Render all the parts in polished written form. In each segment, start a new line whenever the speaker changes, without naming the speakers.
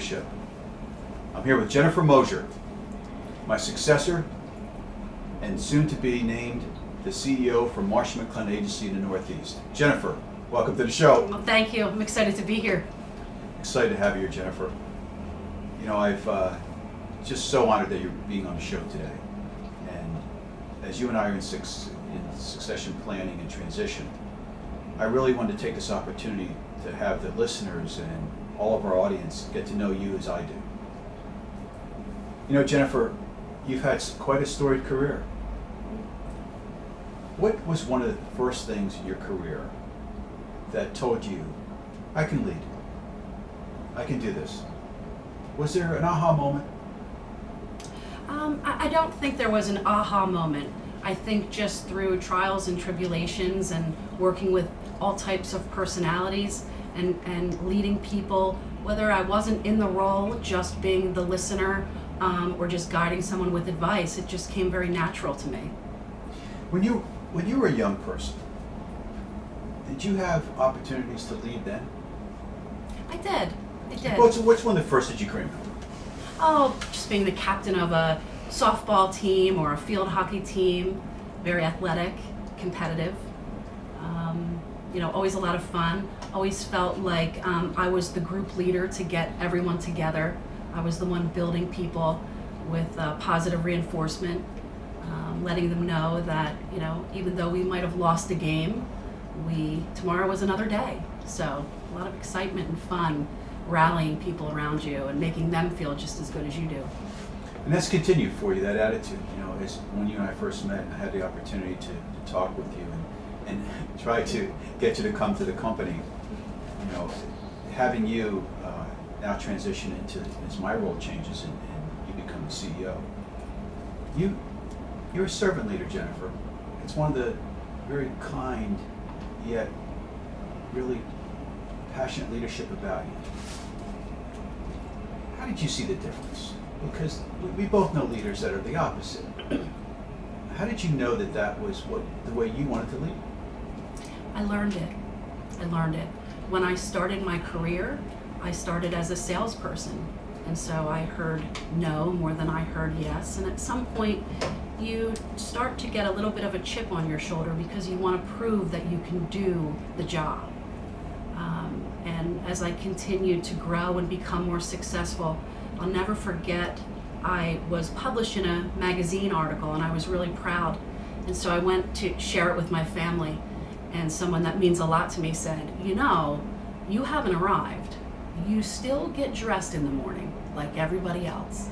Mentorship. I'm here with Jennifer Moser, my successor, and soon to be named the CEO for Marsh & McLennan Agency in the Northeast. Jennifer, welcome to the show.
Well, thank you. I'm excited to be here.
Excited to have you here, Jennifer. You know, I've just so honored that you're being on the show today. And as you and I are in succession planning and transition, I really wanted to take this opportunity to have the listeners and all of our audience get to know you as I do. You know, Jennifer, you've had quite a storied career. What was one of the first things in your career that told you, I can lead, I can do this? Was there an aha moment?
I don't think there was an aha moment. I think just through trials and tribulations and working with all types of personalities and leading people, whether I wasn't in the role, just being the listener, or just guiding someone with advice, it just came very natural to me.
When you were a young person, did you have opportunities to lead then?
I did.
What's one of the first that you can remember?
Oh, just being the captain of a softball team or a field hockey team, very athletic, competitive. Always a lot of fun. Always felt like I was the group leader to get everyone together. I was the one building people with positive reinforcement, letting them know that, even though we might have lost a game, tomorrow was another day. So a lot of excitement and fun, rallying people around you and making them feel just as good as you do.
And that's continued for you, that attitude. As when you and I first met, and I had the opportunity to talk with you and try to get you to come to the company. Having you now transition into, as my role changes and you become the CEO. You're a servant leader, Jennifer. It's one of the very kind, yet really passionate leadership about you. How did you see the difference? Because we both know leaders that are the opposite. How did you know that was the way you wanted to lead?
I learned it. When I started my career, I started as a salesperson. And so I heard no more than I heard yes. And at some point, you start to get a little bit of a chip on your shoulder because you want to prove that you can do the job. And as I continued to grow and become more successful, I'll never forget, I was published in a magazine article and I was really proud. And so I went to share it with my family, and someone that means a lot to me said, you haven't arrived. You still get dressed in the morning like everybody else.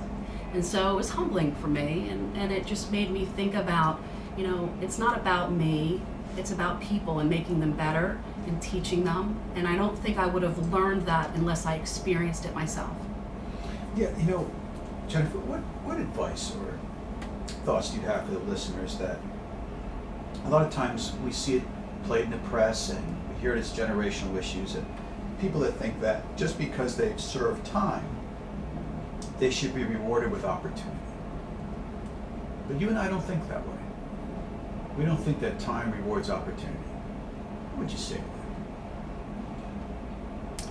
And so it was humbling for me, and it just made me think about, it's not about me, it's about people and making them better and teaching them. And I don't think I would have learned that unless I experienced it myself.
Yeah, Jennifer, what advice or thoughts do you have for the listeners that a lot of times we see it played in the press and we hear it as generational issues, and people that think that just because they've served time, they should be rewarded with opportunity. But you and I don't think that way. We don't think that time rewards opportunity. What would you say to that?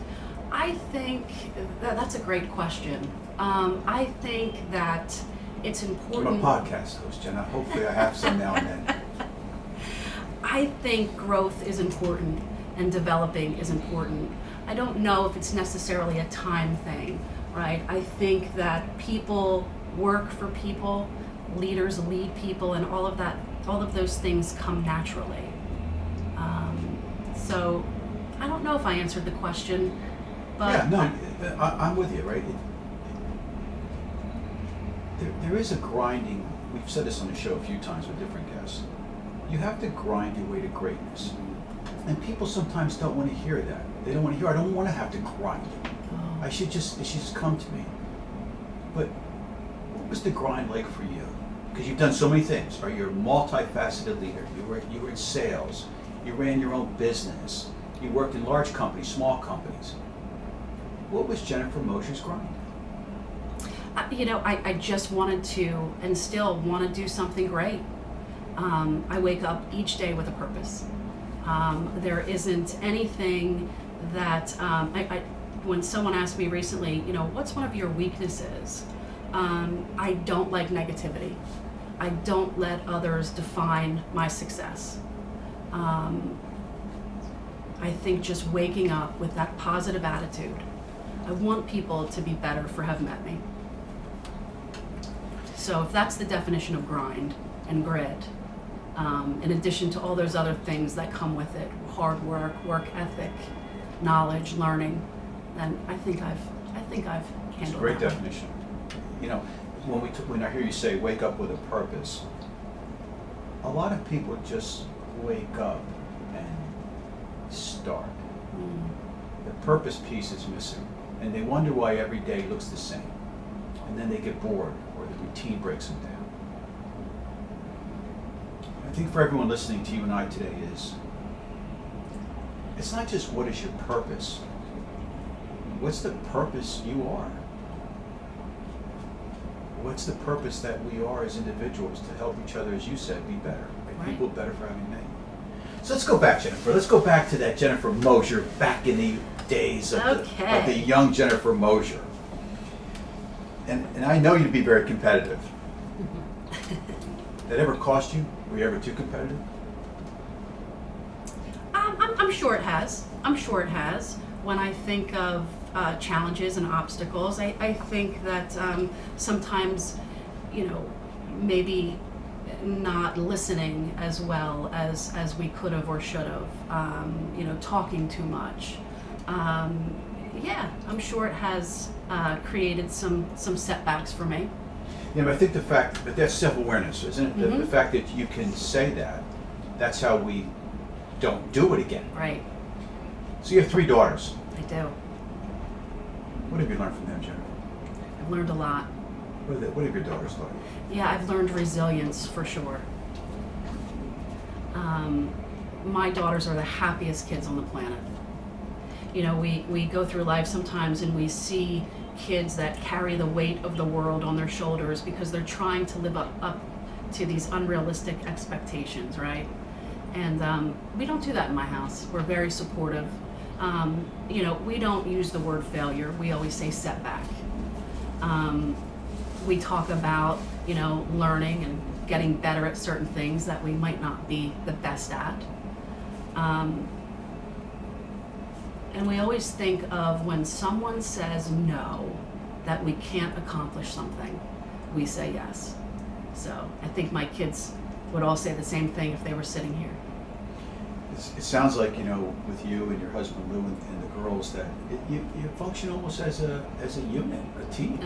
I think that's a great question. I think that it's important.
I'm a podcast host, Jenna. Hopefully I have some now and then.
I think growth is important and developing is important. I don't know if it's necessarily a time thing, right? I think that people work for people, leaders lead people, and all of those things come naturally. So I don't know if I answered the question, but
yeah, no, I'm with you, right? There is a grinding. We've said this on the show a few times with different guests. You have to grind your way to greatness, and people sometimes don't want to hear that. They don't want to hear, I don't want to have to grind it. It should just come to me. But what was the grind like for you? Because you've done so many things, right? You're a multifaceted leader. You were in sales. You ran your own business. You worked in large companies, small companies. What was Jennifer Moser's grind?
I just wanted to, and still want to do something great. I wake up each day with a purpose. There isn't anything that when someone asked me recently, what's one of your weaknesses? I don't like negativity. I don't let others define my success. I think just waking up with that positive attitude. I want people to be better for having met me. So if that's the definition of grind and grit, in addition to all those other things that come with it, hard work, work ethic, knowledge, learning, then I think I've handled
It's a great
that.
definition. When I hear you say wake up with a purpose, a lot of people just wake up and start. The purpose piece is missing, and they wonder why every day looks the same, and then they get bored or the routine breaks them down. I think for everyone listening to you and I today it's not just what is your purpose, what's the purpose you are? What's the purpose that we are as individuals to help each other, as you said, be better, make
Right.
people better for having met. So let's go back, Jennifer. Let's go back to that Jennifer Moser back in the days of the young Jennifer Moser. And I know you to be very competitive. That ever cost you? Were you ever too competitive?
I'm sure it has. I'm sure it has. When I think of challenges and obstacles, I think that sometimes, maybe not listening as well as we could have or should have, talking too much. Yeah, I'm sure it has created some setbacks for me.
Yeah, but I think but that's self-awareness, isn't it?
Mm-hmm.
The fact that you can say that's how we don't do it again.
Right,
So you have 3 daughters.
I do.
What have you learned from them, Jennifer?
I've learned a lot.
What have your daughters taught you?
Yeah, I've learned resilience for sure. My daughters are the happiest kids on the planet. We go through life sometimes and we see kids that carry the weight of the world on their shoulders because they're trying to live up to these unrealistic expectations, right? And we don't do that in my house. We're very supportive. We don't use the word failure. We always say setback. We talk about, learning and getting better at certain things that we might not be the best at. And we always think of when someone says no, that we can't accomplish something, we say yes. So I think my kids would all say the same thing if they were sitting here.
It sounds like, with you and your husband Lou and the girls, that you function almost as a unit, a team.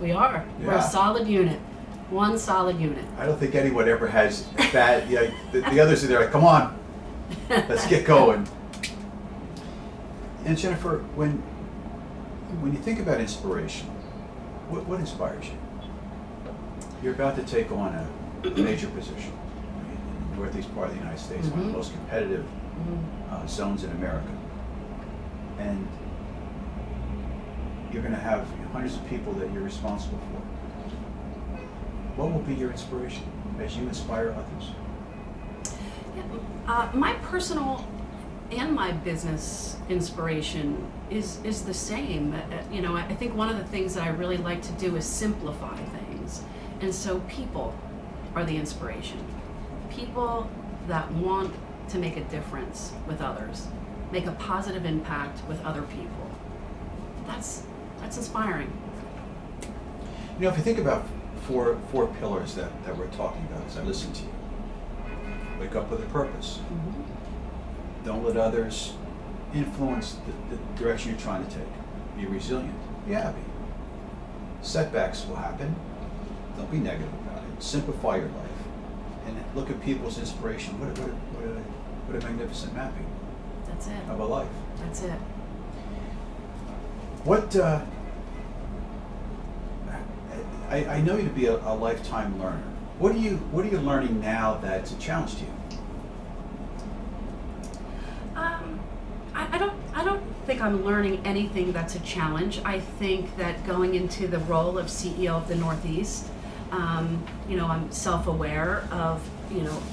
We are. We're
Yeah.
a solid unit. One solid unit.
I don't think anyone ever has bad, the others are there like, come on, let's get going. And Jennifer, when you think about inspiration, what inspires you? You're about to take on a major position in the northeast part of the United States, one of the most competitive zones in America. And you're going to have hundreds of people that you're responsible for. What will be your inspiration as you inspire others?
My personal and my business inspiration is the same. I think one of the things that I really like to do is simplify things. And so people are the inspiration. People that want to make a difference with others, make a positive impact with other people. That's inspiring.
If you think about four pillars that we're talking about as I listen to you. Wake up with a purpose.
Mm-hmm.
Don't let others influence the direction you're trying to take. Be resilient. Be happy. Setbacks will happen. Don't be negative about it. Simplify your life. And look at people's inspiration. What a magnificent mapping
That's it.
of a life.
That's it.
What, I know you to be a lifetime learner. What are you learning now that's a challenge to you?
I don't think I'm learning anything that's a challenge. I think that going into the role of CEO of the Northeast, I'm self-aware of,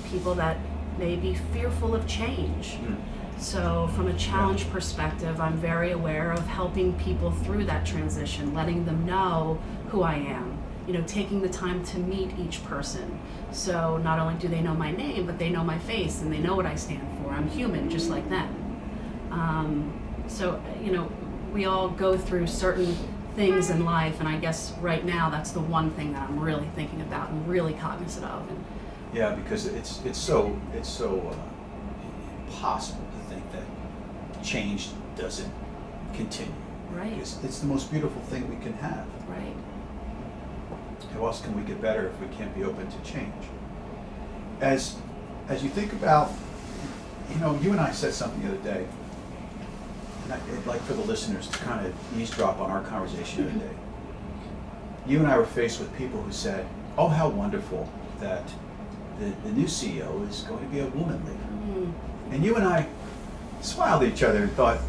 people that may be fearful of change. So from a challenge perspective, I'm very aware of helping people through that transition, letting them know who I am, taking the time to meet each person. So not only do they know my name, but they know my face and they know what I stand for. I'm human just like them. We all go through certain things in life, and I guess right now that's the one thing that I'm really thinking about and really cognizant of. And
Yeah, because it's so impossible to think that change doesn't continue.
right,
It's the most beautiful thing we can have.
right.
How else can we get better if we can't be open to change? As you think about, you and I said something the other day, and I'd like for the listeners to kind of eavesdrop on our conversation the other day. You and I were faced with people who said, "Oh, how wonderful that the new CEO is going to be a woman leader." And you and I smiled at each other and thought,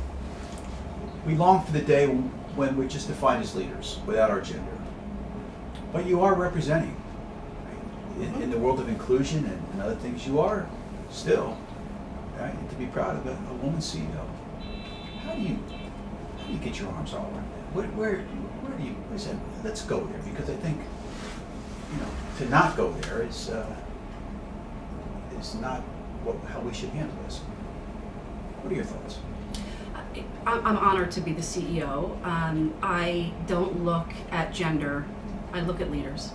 we long for the day when we're just defined as leaders without our gender. But you are representing, right? In the world of inclusion and other things, you are still, right? And to be proud of a woman CEO. How do you get your arms all around that? Where's that? Let's go there, because I think, to not go there is not how we should handle this. What are your thoughts?
I'm honored to be the CEO. I don't look at gender, I look at leaders.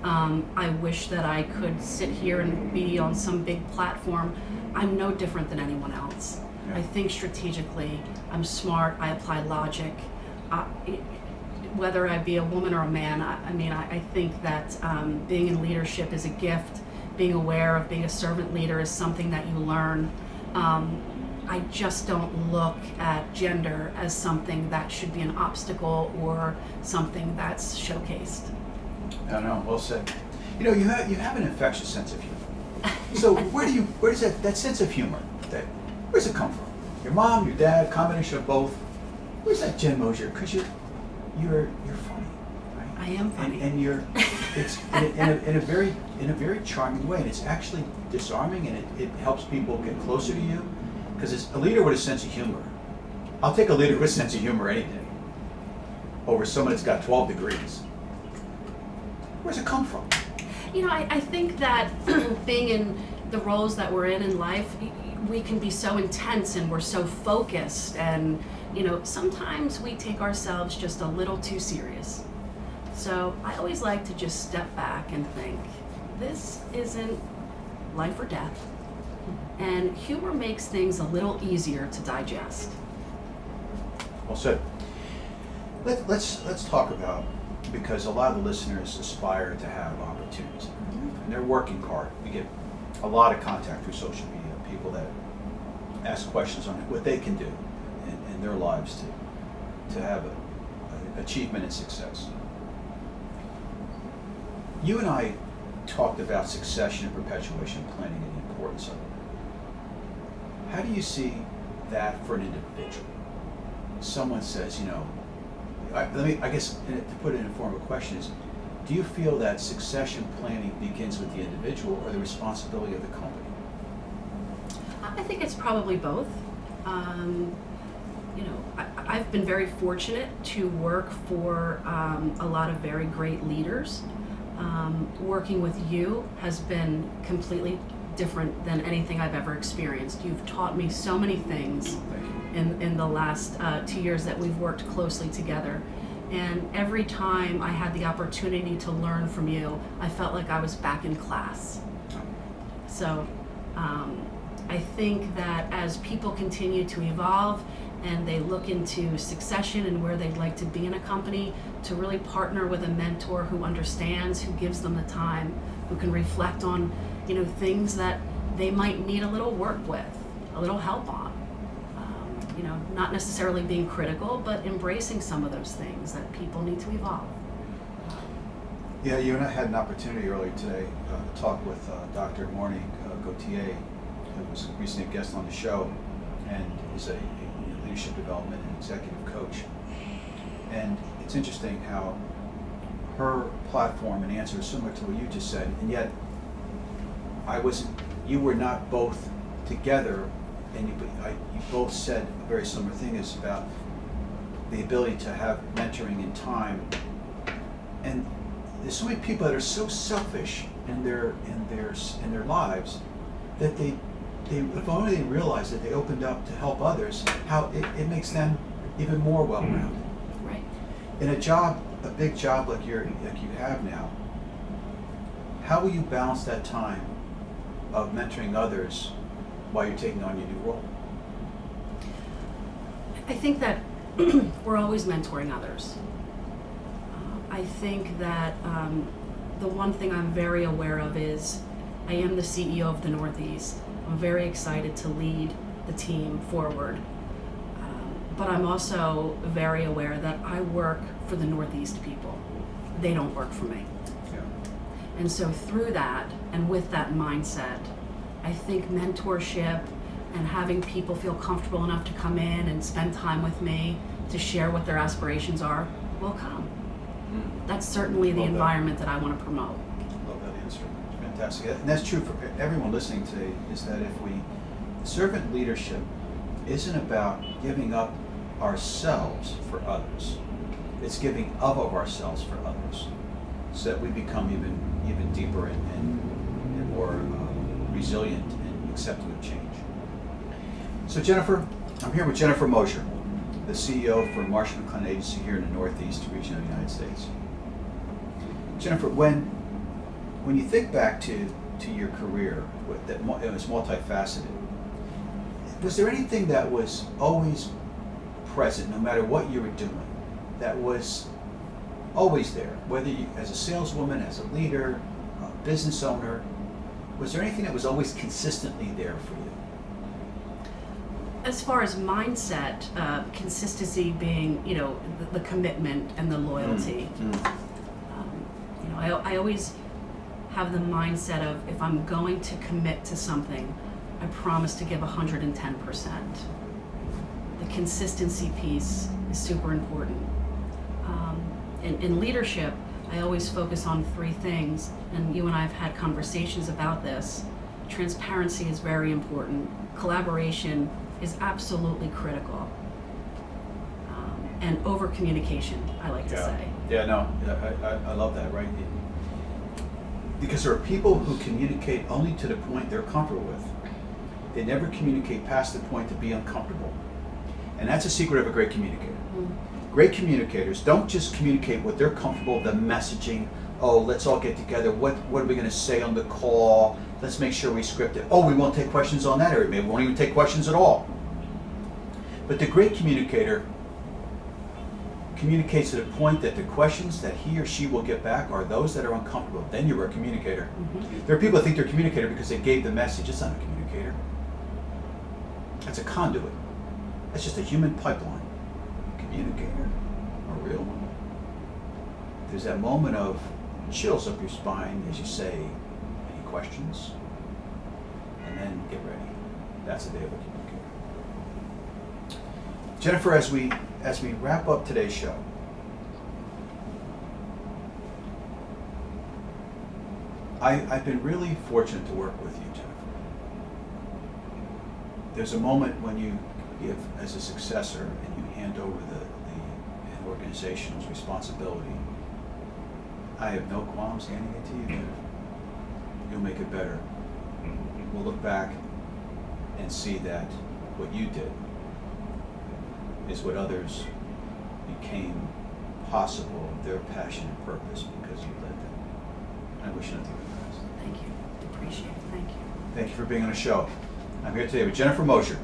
I wish that I could sit here and be on some big platform. I'm no different than anyone else.
Yeah.
I think strategically, I'm smart, I apply logic. Whether I be a woman or a man, I think that being in leadership is a gift. Being aware of being a servant leader is something that you learn. I just don't look at gender as something that should be an obstacle or something that's showcased.
No, well said. You have an infectious sense of humor. So where does that sense of humor, where's it come from? Your mom, your dad, combination of both? Where's that, Jen Moser? Because you're funny, right?
I am funny.
And it's in a very charming way, and it's actually disarming, and it helps people get closer to you. Because it's a leader with a sense of humor. I'll take a leader with a sense of humor any day over someone that's got 12 degrees. Where's it come from?
I think that being in the roles that we're in life, we can be so intense and we're so focused, and sometimes we take ourselves just a little too serious. So I always like to just step back and think, this isn't life or death. And humor makes things a little easier to digest.
Well said. Let's talk about, because a lot of the listeners aspire to have opportunities, and they're working hard. We get a lot of contact through social media, people that ask questions on what they can do in their lives to have a achievement and success. You and I talked about succession and perpetuation planning and the importance of it. How do you see that for an individual? Someone says, I guess to put it in a form of a question is, do you feel that succession planning begins with the individual or the responsibility of the company?
I think it's probably both. I've been very fortunate to work for a lot of very great leaders. Working with you has been completely different than anything I've ever experienced. You've taught me so many things in the last 2 years that we've worked closely together. And every time I had the opportunity to learn from you, I felt like I was back in class. So I think that as people continue to evolve and they look into succession and where they'd like to be in a company, to really partner with a mentor who understands, who gives them the time, who can reflect on things that they might need a little work with, a little help on. Not necessarily being critical, but embracing some of those things that people need to evolve.
Yeah, you and I had an opportunity earlier today to talk with Dr. Morny Gauthier, who was recently a guest on the show, and is a leadership development and executive coach. And it's interesting how her platform and answer is similar to what you just said, and yet you were not both together and you both said a very similar thing, is about the ability to have mentoring in time. And there's so many people that are so selfish in their lives that they if only they realized that they opened up to help others, how it makes them even more well-rounded.
Right.
In a big job like you have now, how will you balance that time of mentoring others while you're taking on your new role?
I think that we're always mentoring others. I think that the one thing I'm very aware of is I am the CEO of the Northeast. I'm very excited to lead the team forward. But I'm also very aware that I work for the Northeast people. They don't work for me.
Yeah.
And so through that and with that mindset, I think mentorship and having people feel comfortable enough to come in and spend time with me to share what their aspirations are will come. That's certainly the environment that I want to promote.
Love that answer. Fantastic. And that's true for everyone listening today, is that servant leadership isn't about giving up ourselves for others. It's giving of ourselves for others, so that we become even deeper and more resilient and accepting of change. So Jennifer, I'm here with Jennifer Moser, the CEO for Marsh & McLennan Agency here in the Northeast region of the United States. Jennifer, when you think back to your career, it was multifaceted, was there anything that was always present, no matter what you were doing, that was always there, whether you, as a saleswoman, as a leader, a business owner, was there anything that was always consistently there for you?
As far as mindset, consistency being, the commitment and the loyalty. I always have the mindset of, if I'm going to commit to something, I promise to give 110%. The consistency piece is super important. In leadership, I always focus on three things, and you and I have had conversations about this. Transparency is very important. Collaboration is absolutely critical. And over communication, I like to say.
Yeah, no, I love that, right? Because there are people who communicate only to the point they're comfortable with. They never communicate past the point to be uncomfortable. And that's a secret of a great communicator. Great communicators don't just communicate what they're comfortable, the messaging, oh, let's all get together, what are we going to say on the call, let's make sure we script it. Oh, we won't take questions on that area, maybe we won't even take questions at all. But the great communicator communicates to the point that the questions that he or she will get back are those that are uncomfortable. Then you're a communicator. There are people that think they're a communicator because they gave the message. It's not a communicator. That's a conduit. That's just a human pipeline. Communicator, a real one. There's that moment of chills up your spine as you say, any questions? And then get ready. That's the day of a communicator. Jennifer, as we wrap up today's show, I've been really fortunate to work with you, Jennifer. There's a moment when you give as a successor and you hand over an organization's responsibility. I have no qualms handing it to you, Jennifer. You'll make it better. We'll look back and see that what you did is what others became possible, their passion and purpose, because you led them. I wish you nothing but the best.
Thank you. Appreciate it. Thank you.
Thank you for being on the show. I'm here today with Jennifer Moser,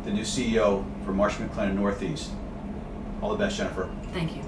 the new CEO for Marsh & McLennan Northeast. All the best, Jennifer.
Thank you.